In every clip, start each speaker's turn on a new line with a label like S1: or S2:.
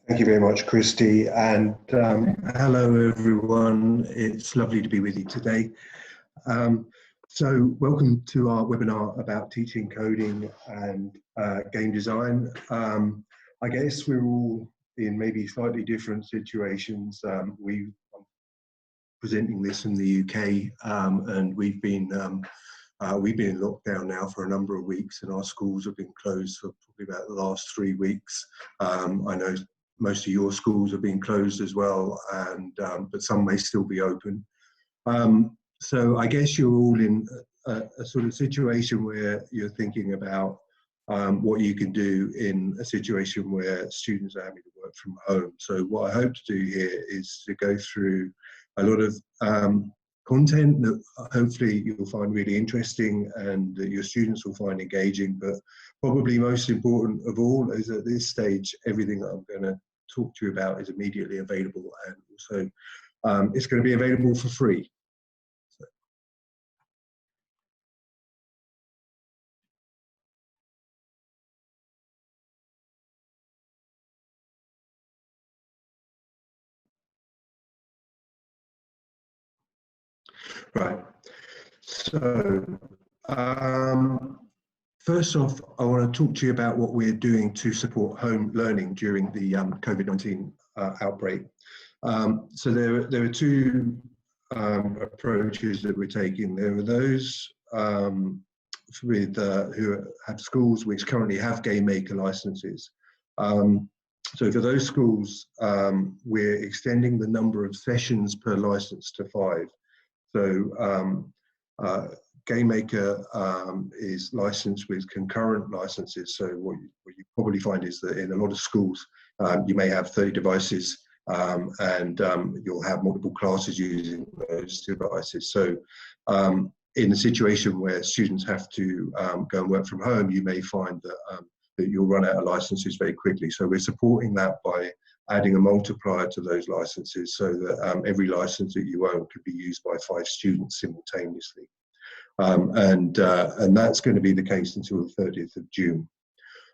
S1: Thank you very much, Christy, and hello everyone. It's lovely to be with you today. Um, welcome to our webinar about teaching coding and game design. I guess we're all in maybe slightly different situations. We're presenting this in the UK, and we've been in lockdown now for a number of weeks, and our schools have been closed for probably about the last 3 weeks. I know most of your schools have been closed as well, and but some may still be open. So I guess you're all in a sort of situation where you're thinking about what you can do in a situation where students are having to work from home. So what I hope to do here is to go through a lot of content that hopefully you'll find really interesting and that your students will find engaging, but probably most important of all is at this stage, everything that I'm going to talk to you about is immediately available, and also it's going to be available for free. Right, so first off, I want to talk to you about what we're doing to support home learning during the COVID-19 outbreak. So there are two approaches that we're taking. There are those who have schools which currently have game maker licenses. So for those schools, we're extending the number of sessions per license to 5. So Game Maker is licensed with concurrent licenses. So what you probably find is that in a lot of schools, you may have 30 devices and you'll have multiple classes using those devices. So in a situation where students have to go and work from home, you may find that you'll run out of licenses very quickly. So we're supporting that by adding a multiplier to those licenses so that every license that you own could be used by 5 students simultaneously. And that's going to be the case until the 30th of June.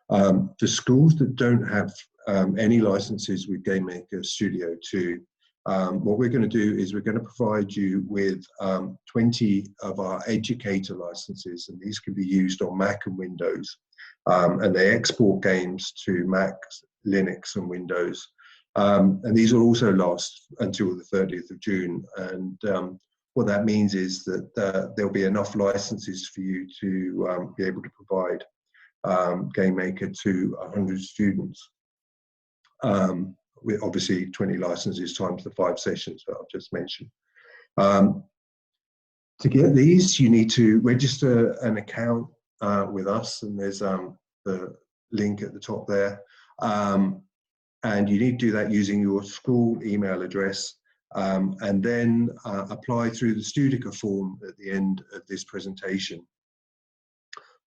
S1: The schools that don't have any licenses with Game Maker Studio 2, what we're going to do is we're going to provide you with 20 of our educator licenses, and these can be used on Mac and Windows, and they export games to Mac, Linux and Windows. And these will also last until the 30th of June. And what that means is that there'll be enough licenses for you to be able to provide Game Maker to 100 students. With obviously 20 licenses times the 5 sessions that I've just mentioned. To get these, you need to register an account with us, and there's the link at the top there. And you need to do that using your school email address, and then apply through the Studica form at the end of this presentation.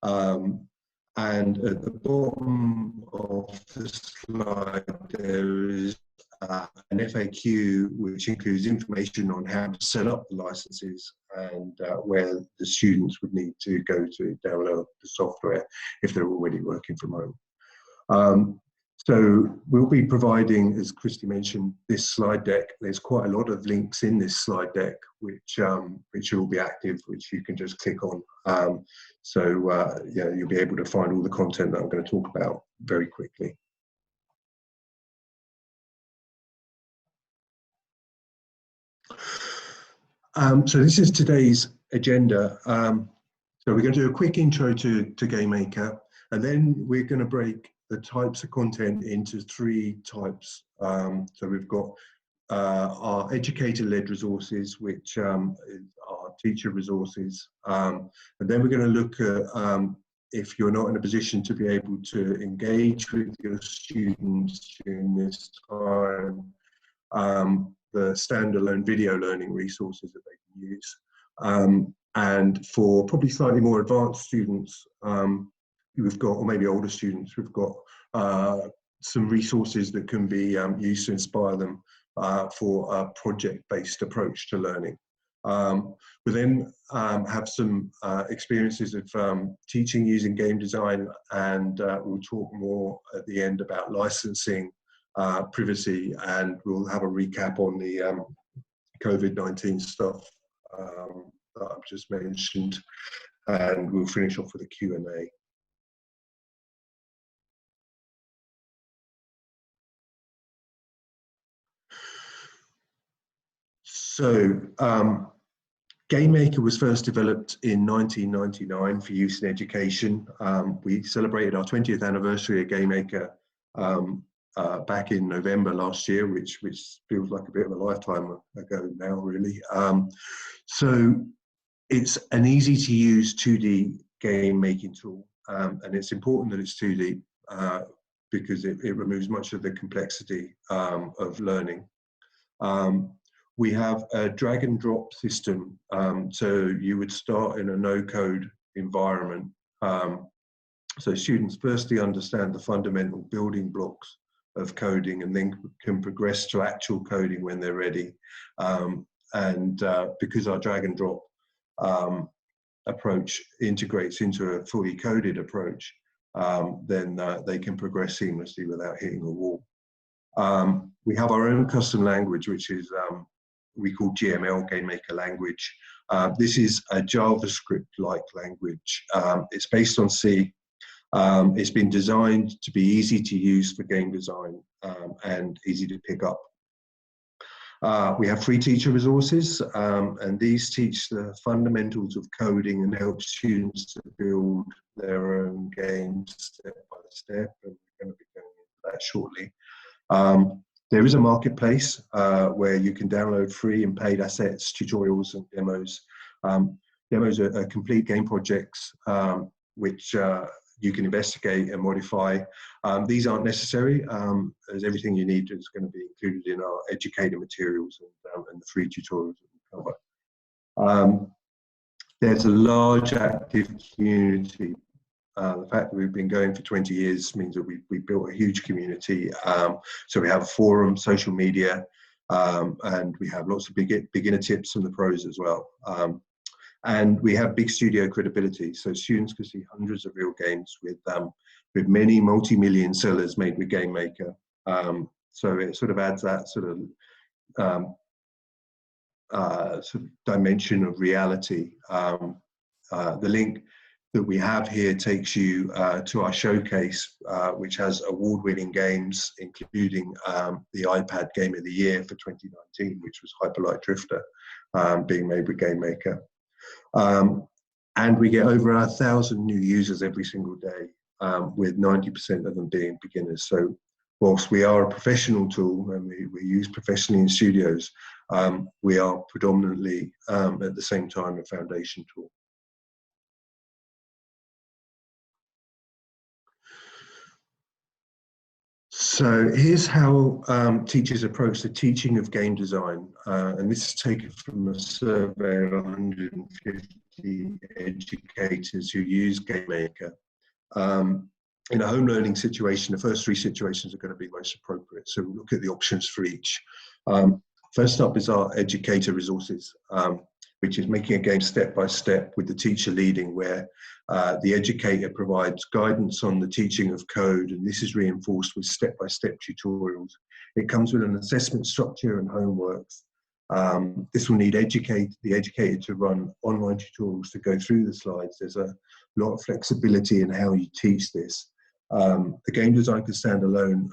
S1: And at the bottom of the slide, there is an FAQ which includes information on how to set up the licenses and where the students would need to go to download the software if they're already working from home. So we'll be providing, as Christy mentioned, this slide deck. There's quite a lot of links in this slide deck which will be active, which you can just click on. Yeah, you'll be able to find all the content that I'm going to talk about very quickly. So this is today's agenda. So we're going to do a quick intro to Game Maker, and then we're going to break the types of content into 3 types. So we've got our educator-led resources, which are teacher resources. And then we're going to look at if you're not in a position to be able to engage with your students during this time, the standalone video learning resources that they can use. And for probably slightly more advanced students, we've got, or maybe older students, we've got some resources that can be used to inspire them for a project-based approach to learning. We then have some experiences of teaching using game design, and we'll talk more at the end about licensing privacy, and we'll have a recap on the COVID-19 stuff that I've just mentioned, and we'll finish off with a Q&A. So, GameMaker was first developed in 1999 for use in education. We celebrated our 20th anniversary of GameMaker back in November last year, which feels like a bit of a lifetime ago now, really. So it's an easy to use 2D game making tool, and it's important that it's 2D because it removes much of the complexity of learning. We have a drag and drop system, so you would start in a no-code environment. So students firstly understand the fundamental building blocks of coding and then can progress to actual coding when they're ready. And because our drag and drop approach integrates into a fully coded approach, then they can progress seamlessly without hitting a wall. We have our own custom language, which is we call GML, GameMaker language. This is a JavaScript-like language. It's based on C. It's been designed to be easy to use for game design and easy to pick up. We have free teacher resources, and these teach the fundamentals of coding and help students to build their own games step by step, and we're going to be going into that shortly. There is a marketplace where you can download free and paid assets, tutorials, and demos. Demos are complete game projects which you can investigate and modify. These aren't necessary, as everything you need is going to be included in our educator materials and the free tutorials that we cover. There's a large active community. The fact that we've been going for 20 years means that we've built a huge community. So we have a forum, social media, and we have lots of beginner tips from the pros as well. And we have big studio credibility, so students can see hundreds of real games with many multi-million sellers made with GameMaker. So it sort of adds that sort of dimension of reality. The link that we have here takes you to our showcase, which has award-winning games, including the iPad Game of the Year for 2019, which was Hyperlight Drifter, being made with GameMaker. And we get over 1,000 new users every single day, with 90% of them being beginners. So whilst we are a professional tool and we use professionally in studios, we are predominantly at the same time a foundation tool. So here's how teachers approach the teaching of game design, and this is taken from a survey of 150 educators who use GameMaker. In a home learning situation, the first three situations are going to be most appropriate, so we'll look at the options for each. First up is our educator resources, which is making a game step by step with the teacher leading, where the educator provides guidance on the teaching of code, and this is reinforced with step-by-step tutorials. It comes with an assessment structure and homeworks. This will need the educator to run online tutorials to go through the slides. There's a lot of flexibility in how you teach this. The game design can stand alone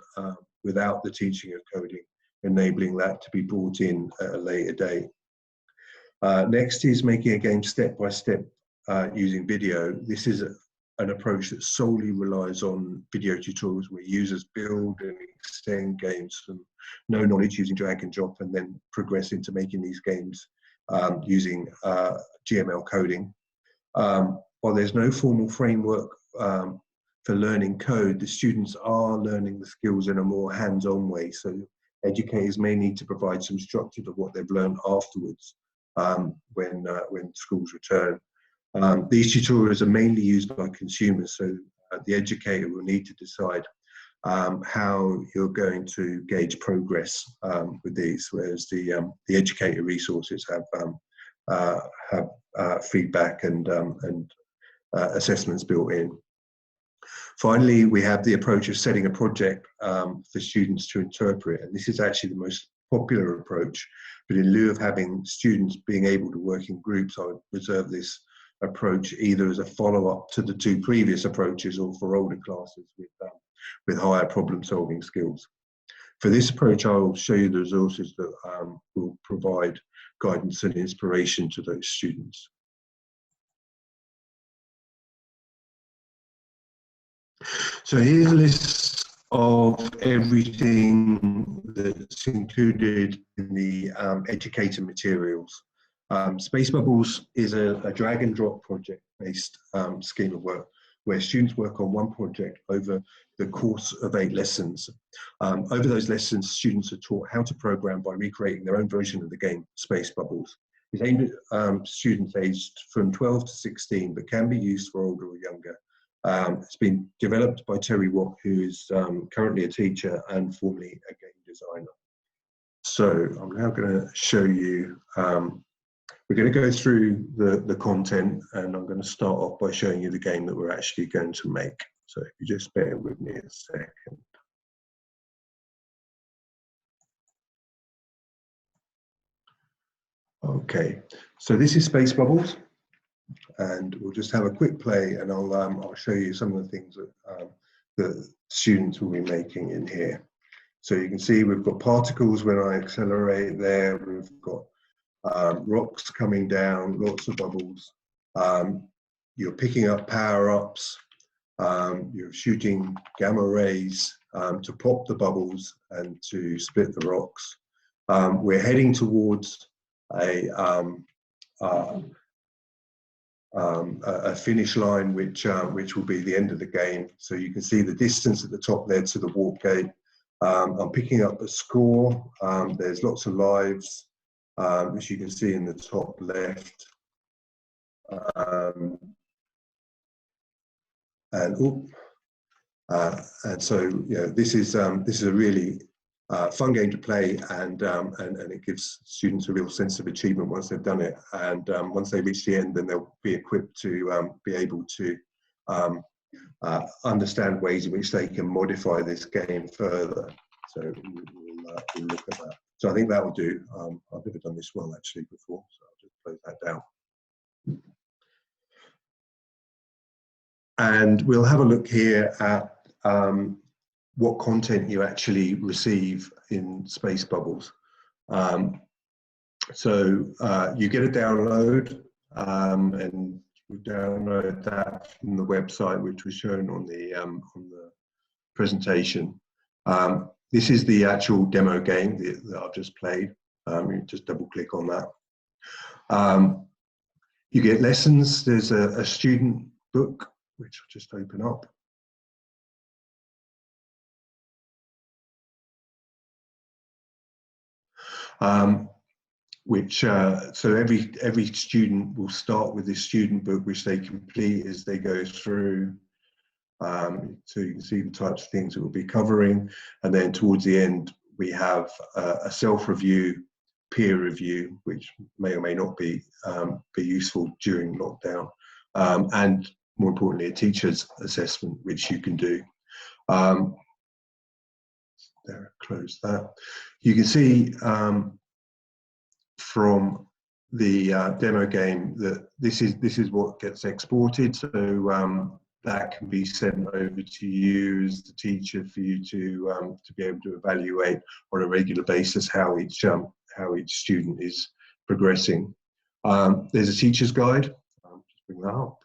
S1: without the teaching of coding, enabling that to be brought in at a later date. Next is making a game step by step using video. This is an approach that solely relies on video tutorials where users build and extend games from no knowledge using drag and drop and then progress into making these games using GML coding. While there's no formal framework for learning code, the students are learning the skills in a more hands-on way. So educators may need to provide some structure to what they've learned afterwards when schools return. These tutorials are mainly used by consumers, so the educator will need to decide how you're going to gauge progress with these, whereas the educator resources have feedback and assessments built in. Finally, we have the approach of setting a project for students to interpret, and this is actually the most popular approach, but in lieu of having students being able to work in groups, I would reserve this approach either as a follow-up to the two previous approaches or for older classes with higher problem-solving skills. For this approach, I will show you the resources that will provide guidance and inspiration to those students. So here's a list of everything that's included in the educator materials. Space Bubbles is a drag and drop project based scheme of work where students work on one project over the course of 8 lessons. Over those lessons, students are taught how to program by recreating their own version of the game, Space Bubbles. It's aimed at students aged from 12 to 16, but can be used for older or younger. It's been developed by Terry Watt, who is currently a teacher and formerly a game designer. So I'm now going to show you, we're going to go through the content, and I'm going to start off by showing you the game that we're actually going to make. So if you just bear with me a second. Okay, so this is Space Bubbles, and we'll just have a quick play, and I'll show you some of the things that students will be making in here. So you can see we've got particles when I accelerate there, we've got rocks coming down, lots of bubbles. You're picking up power-ups, you're shooting gamma rays to pop the bubbles and to split the rocks. We're heading towards a finish line, which will be the end of the game. So you can see the distance at the top there to the warp gate. I'm picking up a score. There's lots of lives, as you can see in the top left. And so, you know, this is a really fun game to play, and it gives students a real sense of achievement once they've done it. And once they reach the end, then they'll be equipped to be able to understand ways in which they can modify this game further. So we'll look at that. So I think that will do. I've never done this well actually before, so I'll just close that down. And we'll have a look here at what content you actually receive in Space Bubbles. So you get a download, and we download that from the website, which was shown on the presentation. This is the actual demo game that I've just played. You just double click on that. You get lessons. There's a student book, which I'll just open up. So every student will start with this student book, which they complete as they go through. So you can see the types of things that we'll be covering, and then towards the end we have a self-review, peer review, which may or may not be useful during lockdown, and more importantly a teacher's assessment, which you can do. There, close that. You can see from the demo game that this is what gets exported. So that can be sent over to you as the teacher for you to be able to evaluate on a regular basis how each student is progressing. There's a teacher's guide. Just bring that up.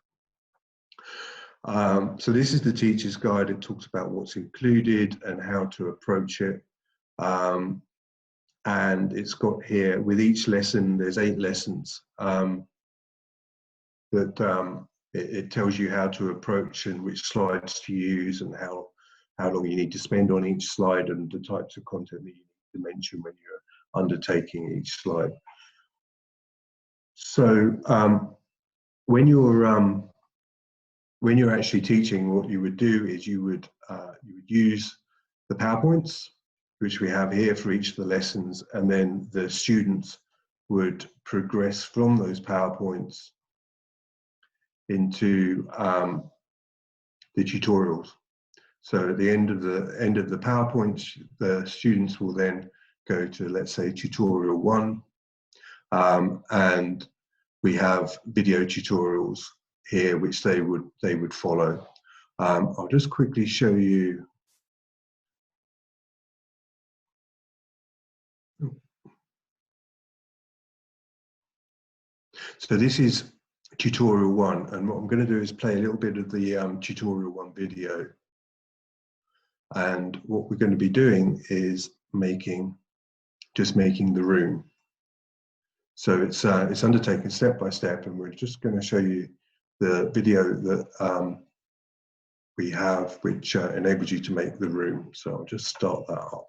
S1: So this is the teacher's guide. It talks about what's included and how to approach it. And it's got here, with each lesson, there's 8 lessons it tells you how to approach and which slides to use and how long you need to spend on each slide and the types of content that you need to mention when you're undertaking each slide. So when you're actually teaching, what you would do is you would use the PowerPoints, which we have here for each of the lessons, and then the students would progress from those PowerPoints into the tutorials. So at the end of the PowerPoint, the students will then go to, let's say, tutorial 1, and we have video tutorials here which they would follow. I'll just quickly show you. So this is tutorial 1, and what I'm going to do is play a little bit of the tutorial 1 video. And what we're going to be doing is just making the room. So it's undertaken step by step, and we're just going to show you the video that we have, which enables you to make the room. So I'll just start that up.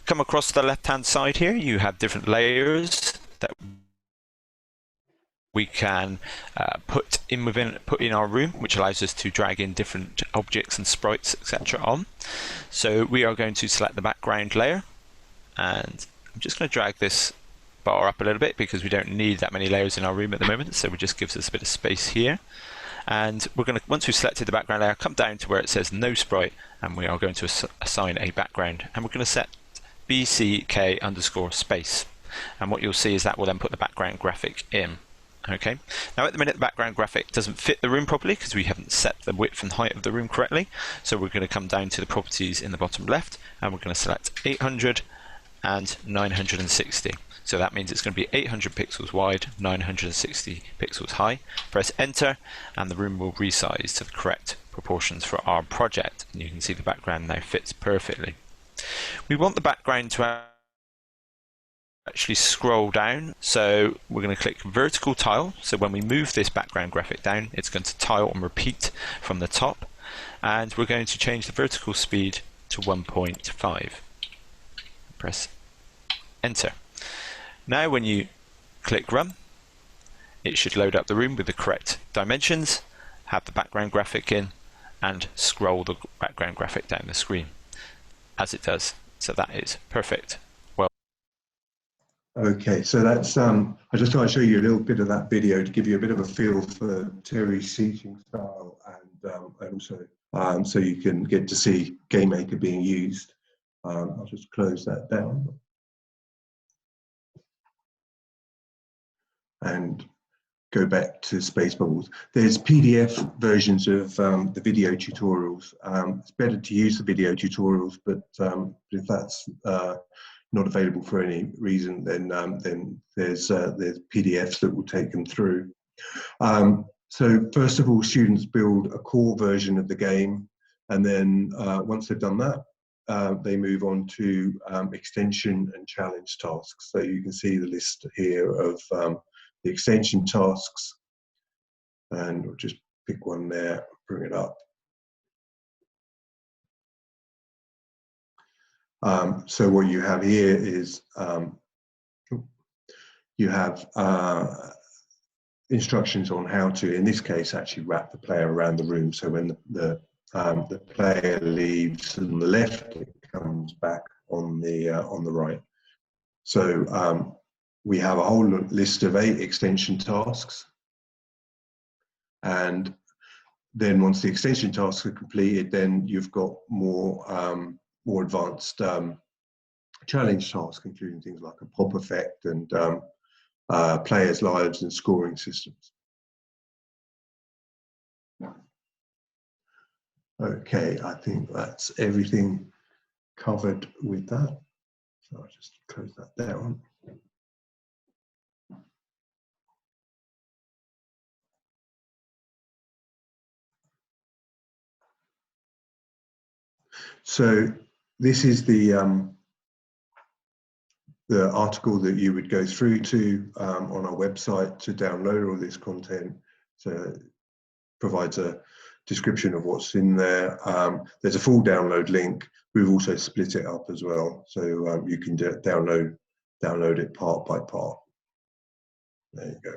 S2: Come across the left-hand side here, you have different layers that we can put in our room, which allows us to drag in different objects and sprites, etc. on. So we are going to select the background layer, and I'm just going to drag this bar up a little bit because we don't need that many layers in our room at the moment, so it just gives us a bit of space here. And we're going to, once we've selected the background layer, come down to where it says no sprite, and we are going to assign a background, and we're going to set BCK_space. And what you'll see is that will then put the background graphic in. Okay. Now at the minute the background graphic doesn't fit the room properly because we haven't set the width and height of the room correctly. So we're going to come down to the properties in the bottom left, and we're going to select 800 and 960. So that means it's going to be 800 pixels wide, 960 pixels high. Press enter, and the room will resize to the correct proportions for our project. And you can see the background now fits perfectly. We want the background to actually scroll down, so we're going to click vertical tile. So when we move this background graphic down, it's going to tile and repeat from the top, and we're going to change the vertical speed to 1.5. Press enter. Now when you click run, it should load up the room with the correct dimensions, have the background graphic in, and scroll the background graphic down the screen as it does. So that is perfect.
S1: Okay, so that's I just thought I'd show you a little bit of that video to give you a bit of a feel for Terry's teaching style, and also so you can get to see GameMaker being used. I'll just close that down and go back to Space Bubbles. There's PDF versions of the video tutorials. It's better to use the video tutorials, but if that's not available for any reason, then there's PDFs that will take them through. So first of all, students build a core version of the game, and then once they've done that, they move on to extension and challenge tasks. So you can see the list here of the extension tasks, and we'll just pick one there, bring it up. So what you have here is you have instructions on how to, in this case, actually wrap the player around the room. So when the player leaves on the left, it comes back on the right. So we have a whole list of 8 extension tasks, and then once the extension tasks are completed, then you've got more advanced challenge tasks, including things like a pop effect and players' lives and scoring systems. Okay, I think that's everything covered with that. So I'll just close that down. So this is the article that you would go through to on our website to download all this content. So it provides a description of what's in there. There's a full download link. We've also split it up as well, so you can download it part by part. There you go.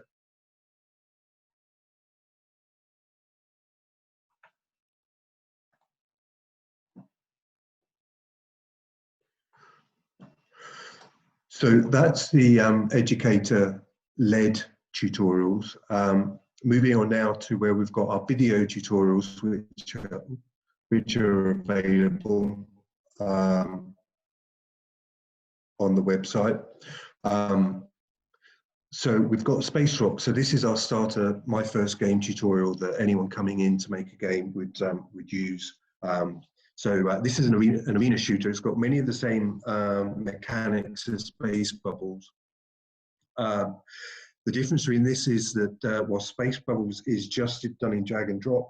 S1: So that's the educator-led tutorials. Moving on now to where we've got our video tutorials, which are available on the website. So we've got Space Rock. So this is our starter, my first game tutorial that anyone coming in to make a game would use. This is an arena shooter. It's got many of the same mechanics as Space Bubbles. The difference between this is that while Space Bubbles is just done in drag and drop,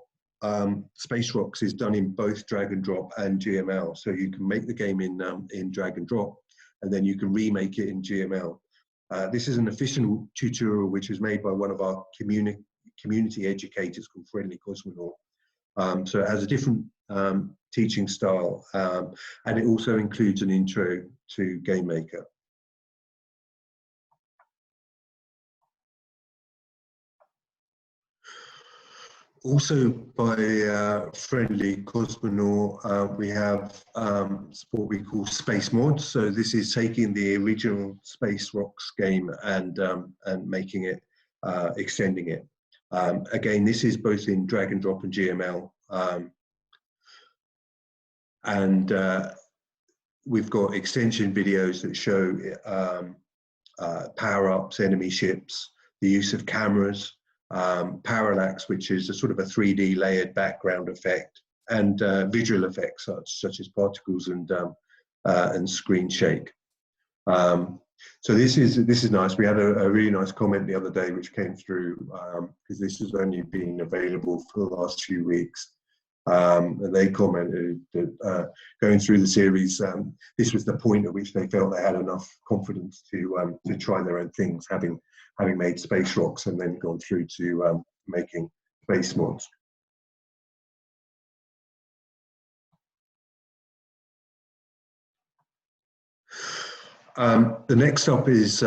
S1: Space Rocks is done in both drag and drop and GML. So you can make the game in drag and drop, and then you can remake it in GML. This is an official tutorial which was made by one of our community educators called Friendly Cosmonaut. So it has a different teaching style, and it also includes an intro to Game Maker. Also by Friendly Cosmonaut, we have what we call Space Mods. So this is taking the original Space Rocks game and making it, extending it. Again, this is both in drag and drop and GML. We've got extension videos that show power-ups, enemy ships, the use of cameras, parallax, which is a sort of a 3D layered background effect, and visual effects such as particles and screen shake. So this is nice. We had a really nice comment the other day which came through because this has only been available for the last few weeks. And they commented that going through the series, this was the point at which they felt they had enough confidence to try their own things, having made Space Rocks and then gone through to making Space Mods. The next up is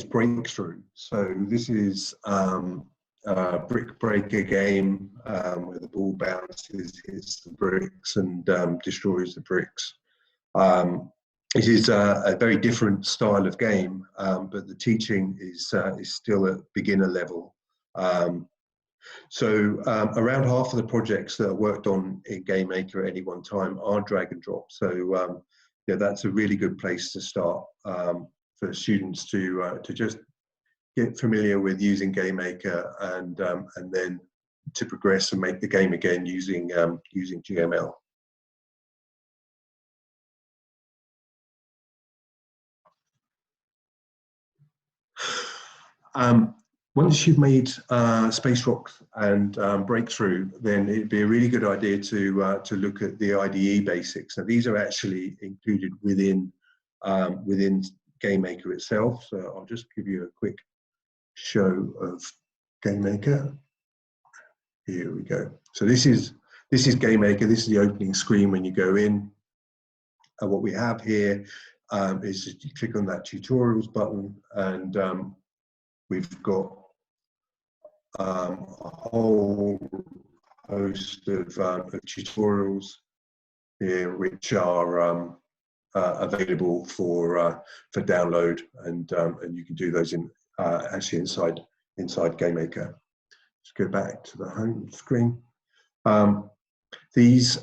S1: Breakthrough. So this is a brick breaker game where the ball bounces, hits the bricks, and destroys the bricks. It is a very different style of game, but the teaching is still at beginner level. Around half of the projects that are worked on in Game Maker at any one time are drag and drop. So yeah, that's a really good place to start for students to just get familiar with using Game Maker and then to progress and make the game again using GML. Once you've made Space Rocks and Breakthrough, then it'd be a really good idea to look at the IDE Basics. Now these are actually included within Game Maker itself. So I'll just give you a quick show of Game Maker. Here we go. So this is Game Maker. This is the opening screen when you go in. And what we have here is you click on that tutorials button, and we've got a whole host of tutorials here, which are available for download, and you can do those in actually inside Game Maker. Let's go back to the home screen. These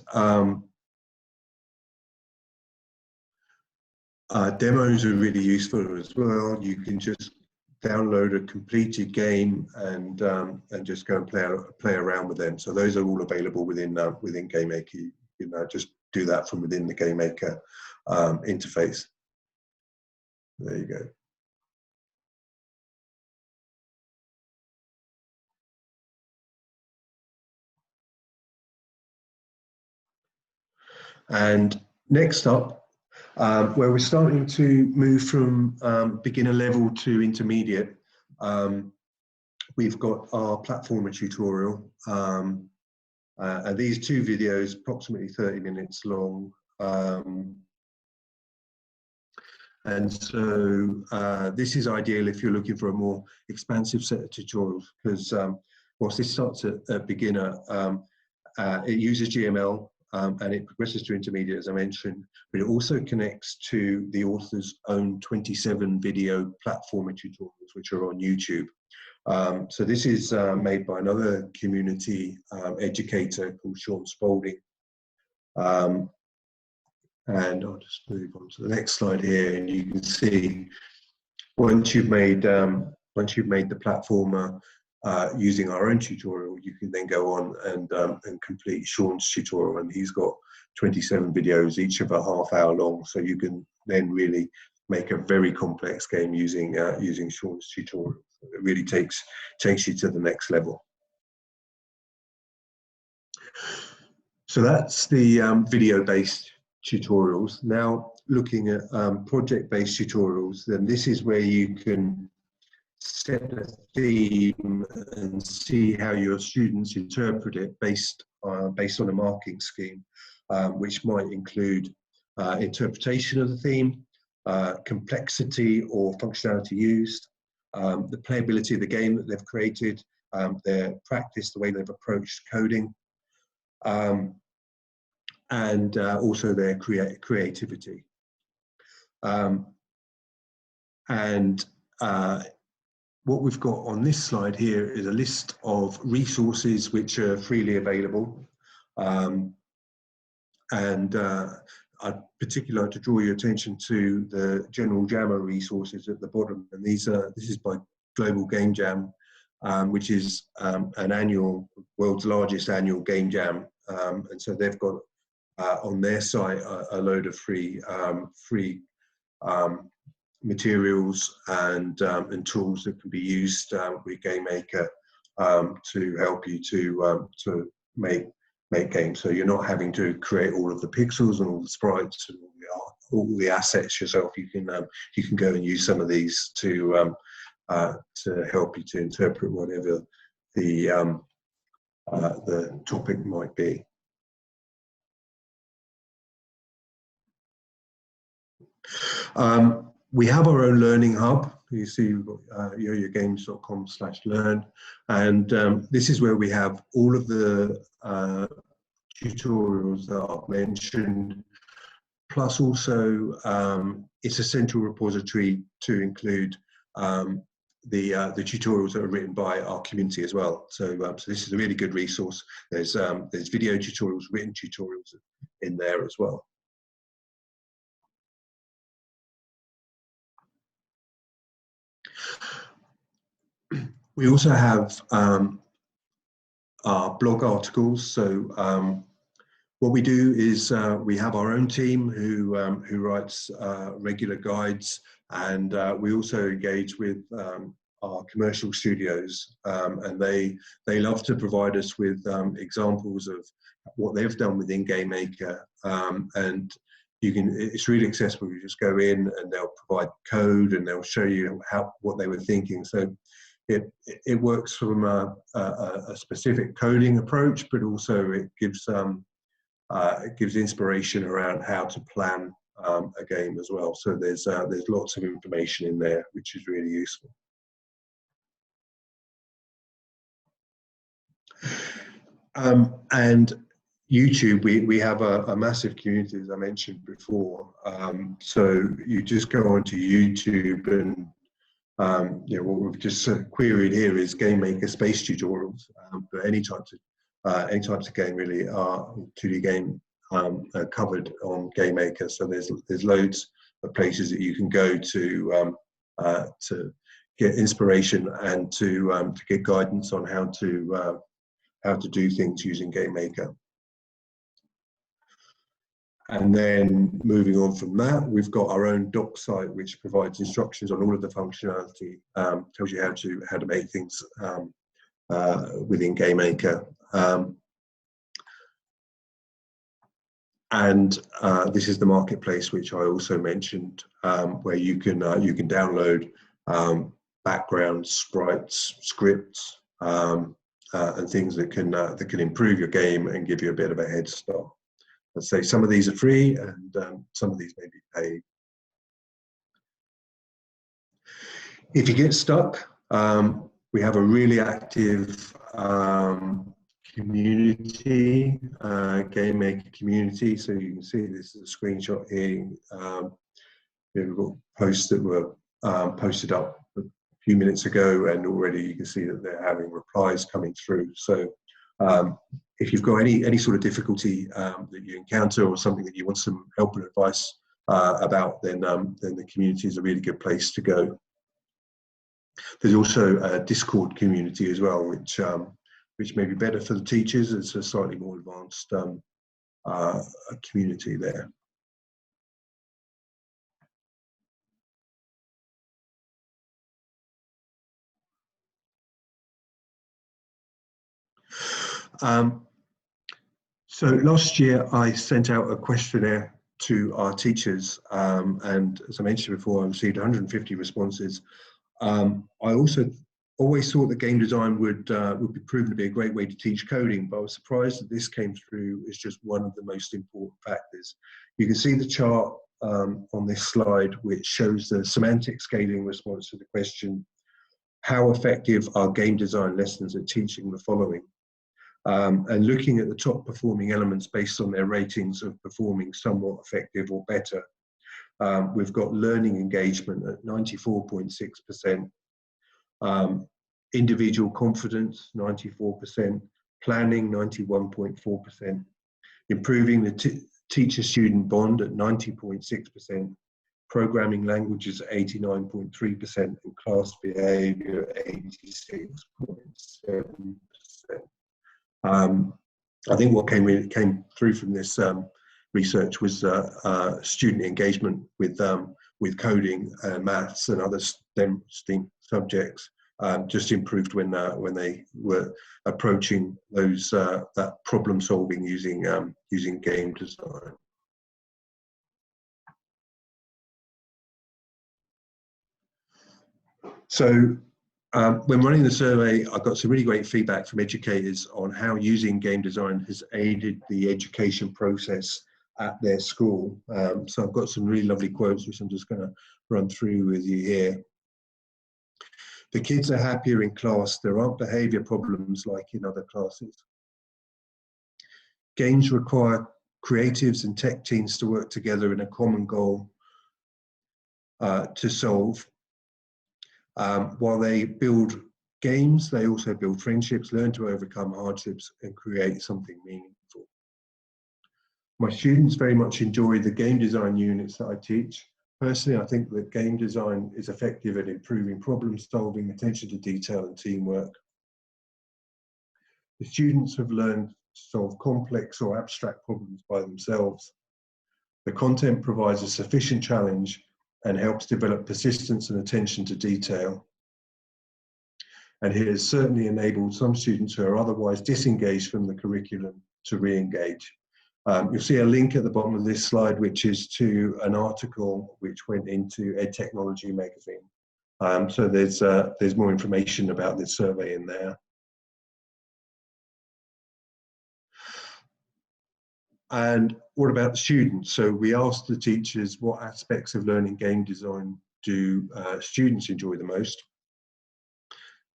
S1: demos are really useful as well. You can just download a completed game and just go and play around with them. So those are all available within Game Maker. You can just do that from within the Game Maker interface. There you go. And next up, where we're starting to move from beginner level to intermediate, we've got our platformer tutorial. And these two videos, approximately 30 minutes long. And so this is ideal if you're looking for a more expansive set of tutorials, because whilst this starts at beginner, it uses GML. and it progresses to intermediate, as I mentioned, but it also connects to the author's own 27 video platformer tutorials, which are on YouTube. So this is made by another community educator called Sean Spalding. And I'll just move on to the next slide here, and you can see once you've made the platformer using our own tutorial, you can then go on and complete Sean's tutorial, and he's got 27 videos, each of a half-hour long. So you can then really make a very complex game using Sean's tutorial. It really takes you to the next level. So that's the video-based tutorials. Now, looking at project-based tutorials, then this is where you can set a theme and see how your students interpret it based on a marking scheme, which might include interpretation of the theme, complexity or functionality used, the playability of the game that they've created, their practice, the way they've approached coding, and also their creativity. What we've got on this slide here is a list of resources which are freely available. I'd particularly like to draw your attention to the General Jammer resources at the bottom. And this is by Global Game Jam, which is world's largest annual game jam. And so they've got on their site a load of free materials and tools that can be used with GameMaker to help you to make games. So you're not having to create all of the pixels and all the sprites and all the assets yourself. You can go and use some of these to help you to interpret whatever the topic might be. We have our own learning hub. You see we've got yoyogames.com/learn, and this is where we have all of the tutorials that I've mentioned, plus also it's a central repository to include the tutorials that are written by our community as well. So this is a really good resource. There's video tutorials, written tutorials in there as well. We also have our blog articles. So what we do is we have our own team who writes regular guides, and we also engage with our commercial studios, and they love to provide us with examples of what they've done within GameMaker, and it's really accessible. You just go in and they'll provide code and they'll show you what they were thinking. So it works from a specific coding approach, but also it gives inspiration around how to plan a game as well. So there's lots of information in there, which is really useful. And YouTube, we have a massive community, as I mentioned before. So you just go onto YouTube and what we've just queried here is GameMaker space tutorials, but any types of game really are 2D game covered on GameMaker. So there's loads of places that you can go to get inspiration and to get guidance on how to do things using GameMaker. And then moving on from that, we've got our own doc site which provides instructions on all of the functionality, tells you how to make things within GameMaker. And this is the marketplace, which I also mentioned, where you can download backgrounds, sprites, scripts, and things that can improve your game and give you a bit of a head start. Let's say some of these are free and some of these may be paid. If you get stuck, we have a really active community, game maker community. So you can see this is a screenshot here. We've got posts that were posted up a few minutes ago, and already you can see that they're having replies coming through. So if you've got any sort of difficulty that you encounter, or something that you want some help and advice about, then the community is a really good place to go. There's also a Discord community as well, which may be better for the teachers. It's a slightly more advanced community there. So last year I sent out a questionnaire to our teachers, and as I mentioned before, I received 150 responses. I also always thought that game design would be proven to be a great way to teach coding, but I was surprised that this came through as just one of the most important factors. You can see the chart on this slide, which shows the semantic scaling response to the question, how effective are game design lessons at teaching the following? And looking at the top performing elements based on their ratings of performing somewhat effective or better. We've got learning engagement at 94.6%, individual confidence 94%, planning 91.4%, improving the teacher-student bond at 90.6%, programming languages at 89.3%, and class behaviour at 86.7%. I think what came through from this research was student engagement with coding, maths, and other STEM subjects just improved when they were approaching those that problem solving using game design. So when running the survey, I got some really great feedback from educators on how using game design has aided the education process at their school. So I've got some really lovely quotes, which I'm just going to run through with you here. The kids are happier in class. There aren't behaviour problems like in other classes. Games require creatives and tech teams to work together in a common goal to solve. While they build games, they also build friendships, learn to overcome hardships, and create something meaningful. My students very much enjoy the game design units that I teach. Personally, I think that game design is effective at improving problem solving, attention to detail, and teamwork. The students have learned to solve complex or abstract problems by themselves. The content provides a sufficient challenge and helps develop persistence and attention to detail. And it has certainly enabled some students who are otherwise disengaged from the curriculum to re-engage. You'll see a link at the bottom of this slide, which is to an article which went into EdTechnology magazine. So there's more information about this survey in there. And what about the students? So we asked the teachers what aspects of learning game design do students enjoy the most.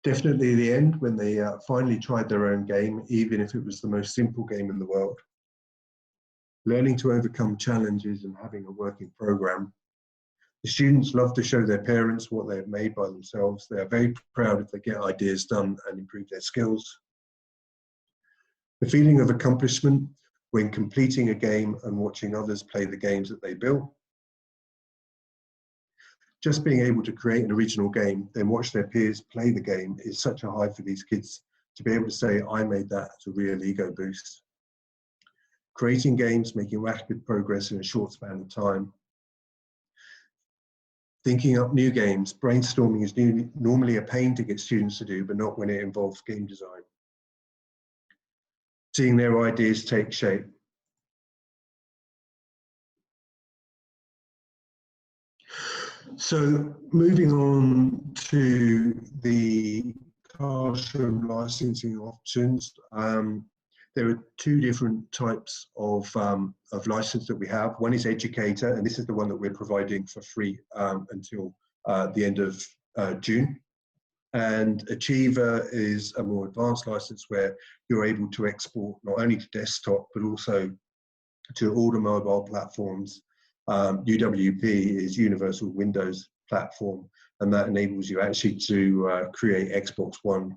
S1: Definitely the end, when they finally tried their own game, even if it was the most simple game in the world. Learning to overcome challenges and having a working program. The students love to show their parents what they have made by themselves. They are very proud if they get ideas done and improve their skills. The feeling of accomplishment when completing a game and watching others play the games that they built. Just being able to create an original game, then watch their peers play the game is such a high for these kids. To be able to say, I made that, it's a real ego boost. Creating games, making rapid progress in a short span of time. Thinking up new games, brainstorming is normally a pain to get students to do, but not when it involves game design. Seeing their ideas take shape. So moving on to the classroom licensing options, there are two different types of license that we have. One is educator, and this is the one that we're providing for free until the end of June. And Achiever is a more advanced license where you're able to export not only to desktop, but also to all the mobile platforms. UWP is Universal Windows Platform, and that enables you actually to create Xbox One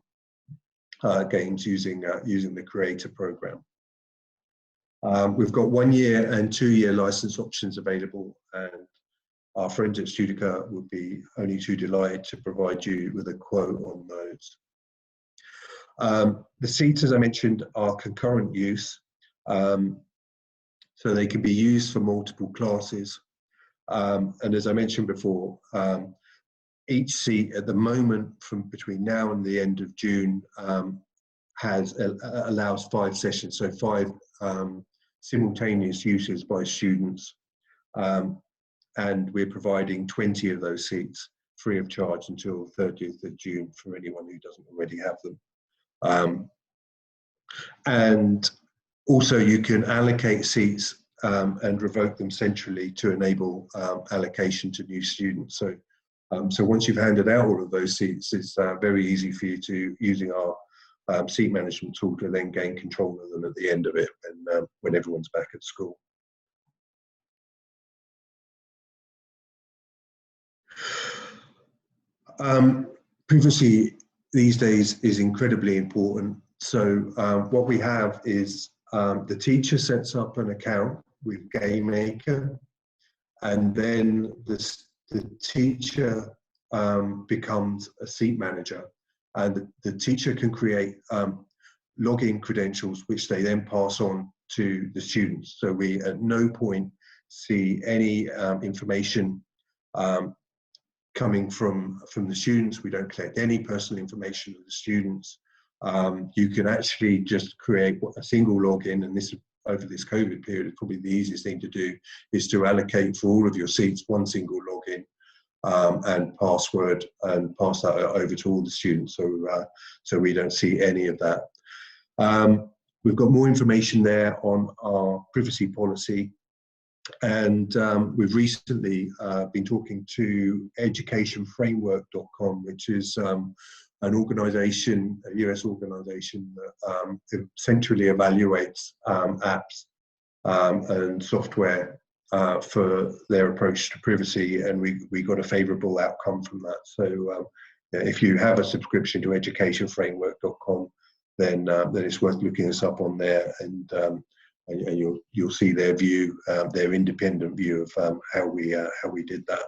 S1: games using the Creator program. We've got 1 year and 2 year license options available, and our friends at Studica would be only too delighted to provide you with a quote on those. The seats, as I mentioned, are concurrent use, so they can be used for multiple classes. And as I mentioned before, each seat at the moment from between now and the end of June allows 5 sessions, so 5 simultaneous uses by students. And we're providing 20 of those seats free of charge until 30th of June for anyone who doesn't already have them. And also you can allocate seats and revoke them centrally to enable allocation to new students. So, so once you've handed out all of those seats, it's very easy for you to, using our seat management tool, to then gain control of them at the end of it when everyone's back at school. Privacy these days is incredibly important. So what we have is the teacher sets up an account with GameMaker, and then the teacher becomes a seat manager, and the teacher can create login credentials which they then pass on to the students. So we at no point see any information coming from the students. We don't collect any personal information of the students. You can actually just create a single login, and this, over this COVID period, is probably the easiest thing to do, is to allocate for all of your seats one single login and password, and pass that over to all the students, so we don't see any of that. We've got more information there on our privacy policy. And we've recently been talking to educationframework.com, which is an organization, a US organization that centrally evaluates apps and software for their approach to privacy, and we got a favorable outcome from that. So if you have a subscription to educationframework.com, then it's worth looking us up on there, and you'll see their view, their independent view of how we did that.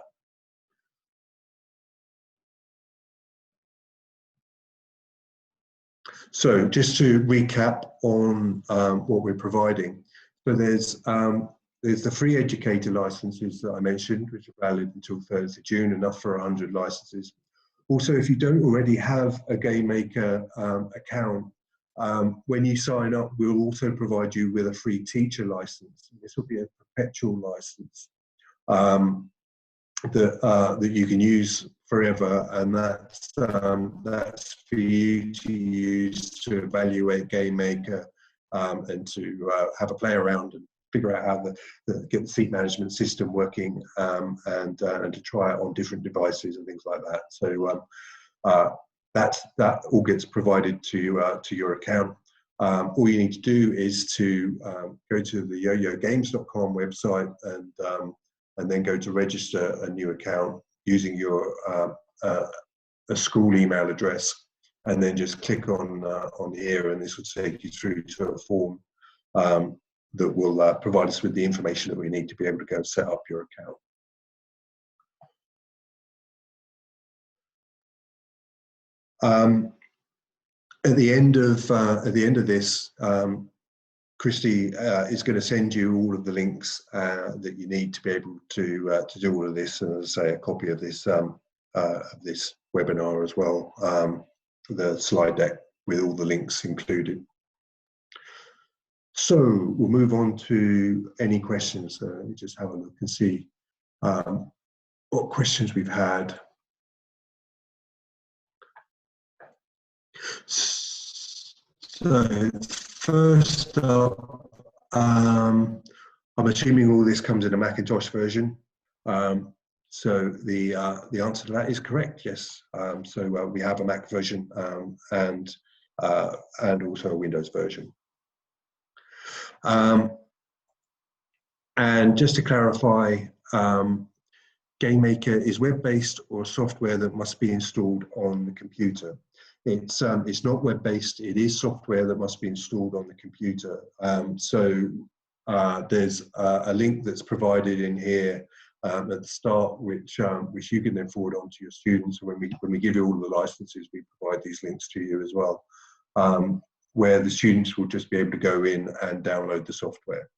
S1: So just to recap on what we're providing. So there's the free educator licenses that I mentioned, which are valid until 30th of June, enough for 100 licenses. Also, if you don't already have a GameMaker account, when you sign up, we'll also provide you with a free teacher license. This will be a perpetual license that you can use forever, and that's for you to use to evaluate GameMaker and to have a play around and figure out how to get the seat management system working, and to try it on different devices and things like that. So that all gets provided to your account. All you need to do is to go to the yoyogames.com website and then go to register a new account using your a school email address, and then just click on here, and this will take you through to a form that will provide us with the information that we need to be able to go and set up your account. At the end of this, Christy is going to send you all of the links that you need to be able to do all of this, and as I say, a copy of this webinar as well, the slide deck with all the links included. So we'll move on to any questions. Let me just have a look and see what questions we've had. So first up, I'm assuming all this comes in a Macintosh version. So the answer to that is correct, yes. So we have a Mac version and also a Windows version. And just to clarify, GameMaker is web-based or software that must be installed on the computer. It's not web-based, it is software that must be installed on the computer. There's a link that's provided in here at the start, which you can then forward on to your students. When we give you all the licenses, we provide these links to you as well, where the students will just be able to go in and download the software.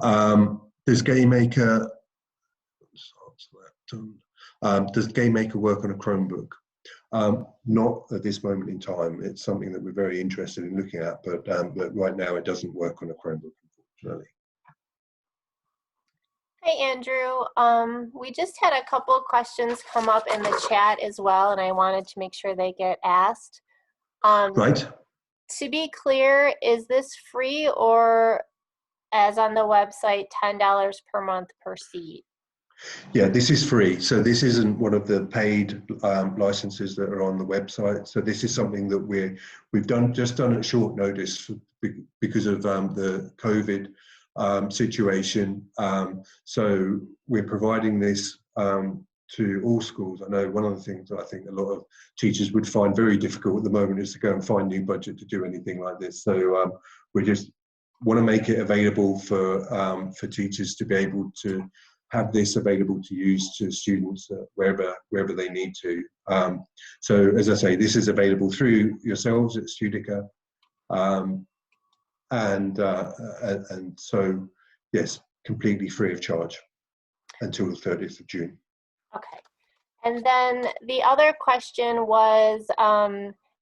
S1: Does GameMaker does GameMaker work on a Chromebook? Not at this moment in time. It's something that we're very interested in looking at, but right now it doesn't work on a Chromebook, unfortunately.
S3: Hi, Andrew. We just had a couple of questions come up in the chat as well, and I wanted to make sure they get asked.
S1: Right.
S3: To be clear, is this free or, as on the website, $10 per month per seat?
S1: Yeah, this is free. So this isn't one of the paid licenses that are on the website. So this is something that we've just done at short notice because of the COVID situation. So we're providing this to all schools. I know one of the things that I think a lot of teachers would find very difficult at the moment is to go and find new budget to do anything like this. So we just want to make it available for teachers to be able to have this available to use to students wherever they need to. So as I say, this is available through yourselves at Studica, and so yes, completely free of charge until the 30th of June.
S3: Okay. And then the other question was,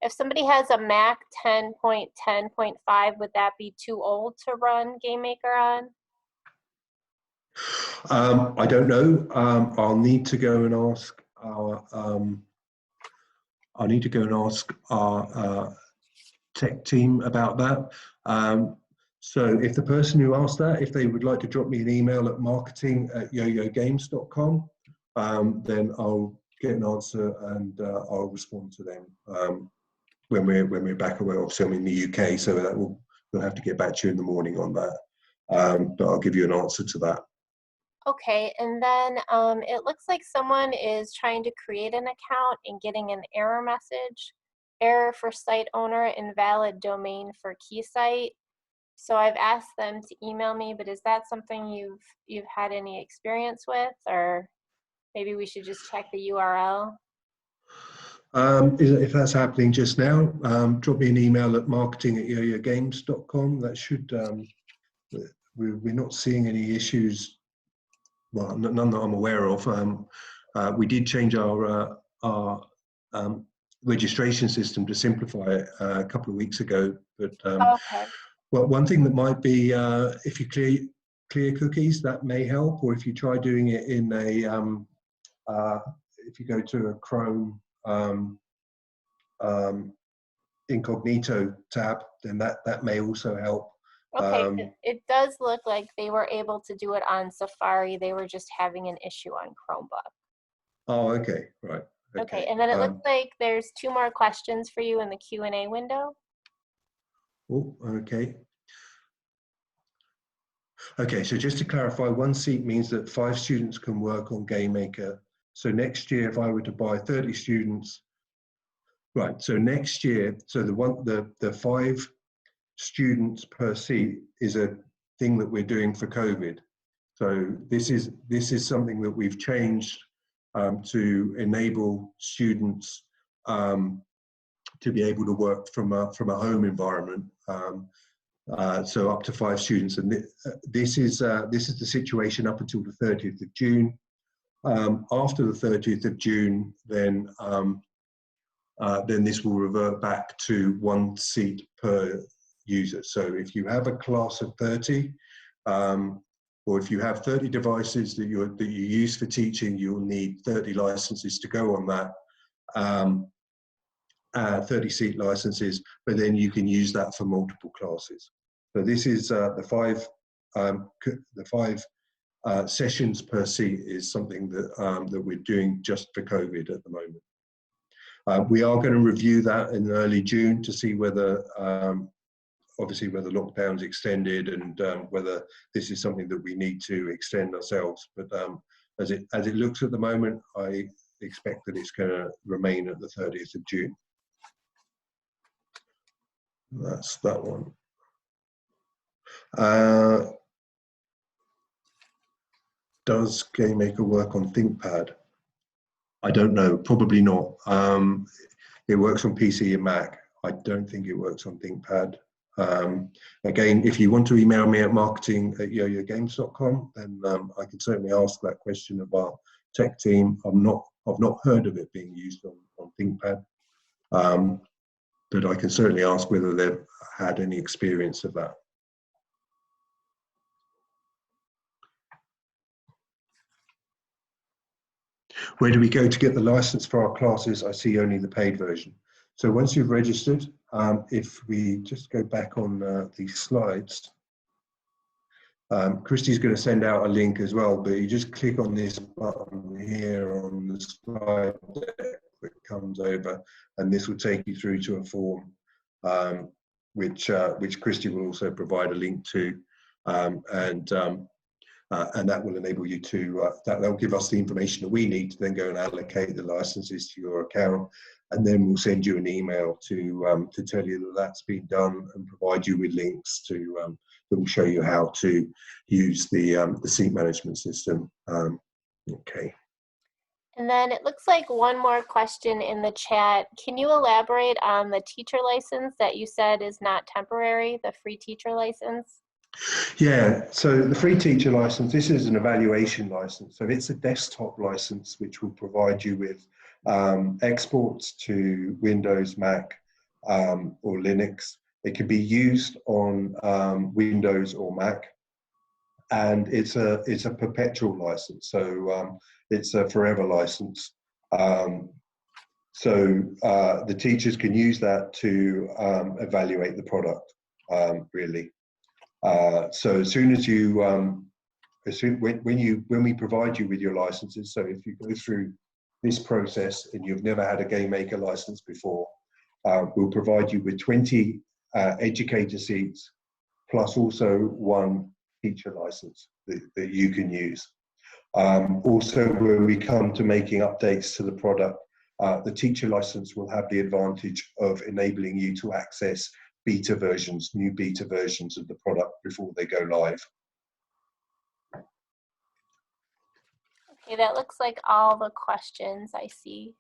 S3: if somebody has a Mac 10.10.5, would that be too old to run GameMaker on?
S1: I don't know. I'll need to go and ask our tech team about that. So if the person who asked that, if they would like to drop me an email at marketing@yoyogames.com, then I'll get an answer and I'll respond to them when we're back away. Obviously, I'm in the UK, so that we'll have to get back to you in the morning on that. But I'll give you an answer to that.
S3: Okay, and then it looks like someone is trying to create an account and getting an error message. Error for site owner, invalid domain for key site. So I've asked them to email me, but is that something you've had any experience with, or maybe we should just check the URL?
S1: If that's happening just now, drop me an email at marketing@yoyogames.com. That should, we're not seeing any issues, well, none that I'm aware of. We did change our registration system to simplify it a couple of weeks ago. But
S3: Okay.
S1: well, one thing that might be, if you clear cookies, that may help, or if you try doing it in a, if you go to a Chrome incognito tab, then that may also help.
S3: Okay, it does look like they were able to do it on Safari. They were just having an issue on Chromebook.
S1: Oh, okay, right.
S3: Okay, and then it looks like there's 2 more questions for you in the Q&A window.
S1: Oh, okay. Okay, so just to clarify, 1 seat means that 5 students can work on GameMaker. So next year, if I were to buy 30 students, right, so next year, so the 5 students per seat is a thing that we're doing for COVID. So this is something that we've changed to enable students to be able to work from a home environment. So up to 5 students, and this is the situation up until the 30th of June. After the 30th of June, then this will revert back to 1 seat per user. So if you have a class of 30, or if you have 30 devices that you use for teaching, you'll need 30 licenses to go on that. 30 seat licenses, but then you can use that for multiple classes. So this is the five sessions per seat is something that, that we're doing just for COVID at the moment. We are going to review that in early June to see whether, obviously, whether lockdown's extended and whether this is something that we need to extend ourselves. But as it looks at the moment, I expect that it's going to remain at the 30th of June. That's that one. Does GameMaker work on ThinkPad? I don't know, probably not. It works on PC and Mac. I don't think it works on ThinkPad. Again, if you want to email me at marketing@yoyogames.com, then I can certainly ask that question of our tech team. I've not heard of it being used on ThinkPad, but I can certainly ask whether they've had any experience of that. Where do we go to get the license for our classes? I see only the paid version. So once you've registered, if we just go back on the slides, Christy's going to send out a link as well, but you just click on this button here on the slide deck that comes over, and this will take you through to a form, which Christy will also provide a link to, and that will enable you to, that'll give us the information that we need to then go and allocate the licenses to your account, and then we'll send you an email to tell you that that's been done and provide you with links to that will show you how to use the seat management system. Okay.
S3: And then it looks like one more question in the chat. Can you elaborate on the teacher license that you said is not temporary, the free teacher license?
S1: Yeah, so the free teacher license, this is an evaluation license. So it's a desktop license which will provide you with exports to Windows, Mac, or Linux. It can be used on Windows or Mac, and it's a perpetual license. So it's a forever license. So the teachers can use that to evaluate the product, really. So as soon as you, when we provide you with your licenses, so if you go through this process and you've never had a GameMaker license before, we'll provide you with 20 educator seats, plus also one teacher license that you can use. Also, when we come to making updates to the product, the teacher license will have the advantage of enabling you to access beta versions, new beta versions of the product before they go live.
S3: Okay, that looks like all the questions I see.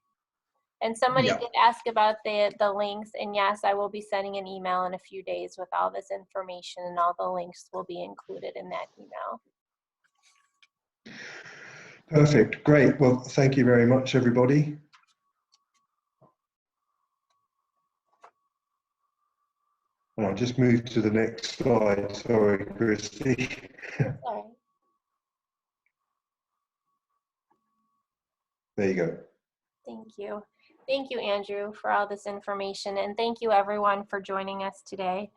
S3: And somebody did ask about the links, and yes, I will be sending an email in a few days with all this information, and all the links will be included in that email.
S1: Perfect, great. Well, thank you very much, everybody. And I'll just move to the next slide. Sorry, Christy.
S3: Sorry.
S1: There you go.
S3: Thank you. Thank you, Andrew, for all this information, and thank you everyone for joining us today.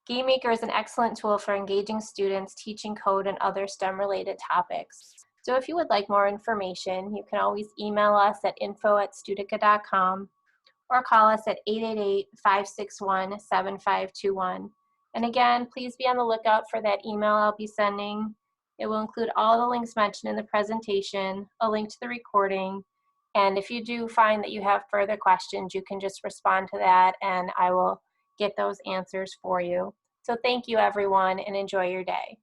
S3: GameMaker is an excellent tool for engaging students, teaching code, and other STEM-related topics. So if you would like more information, you can always email us at info@studica.com or call us at 888-561-7521. And again, please be on the lookout for that email I'll be sending. It will include all the links mentioned in the presentation, a link to the recording, and if you do find that you have further questions, you can just respond to that and I will get those answers for you. So thank you everyone and enjoy your day.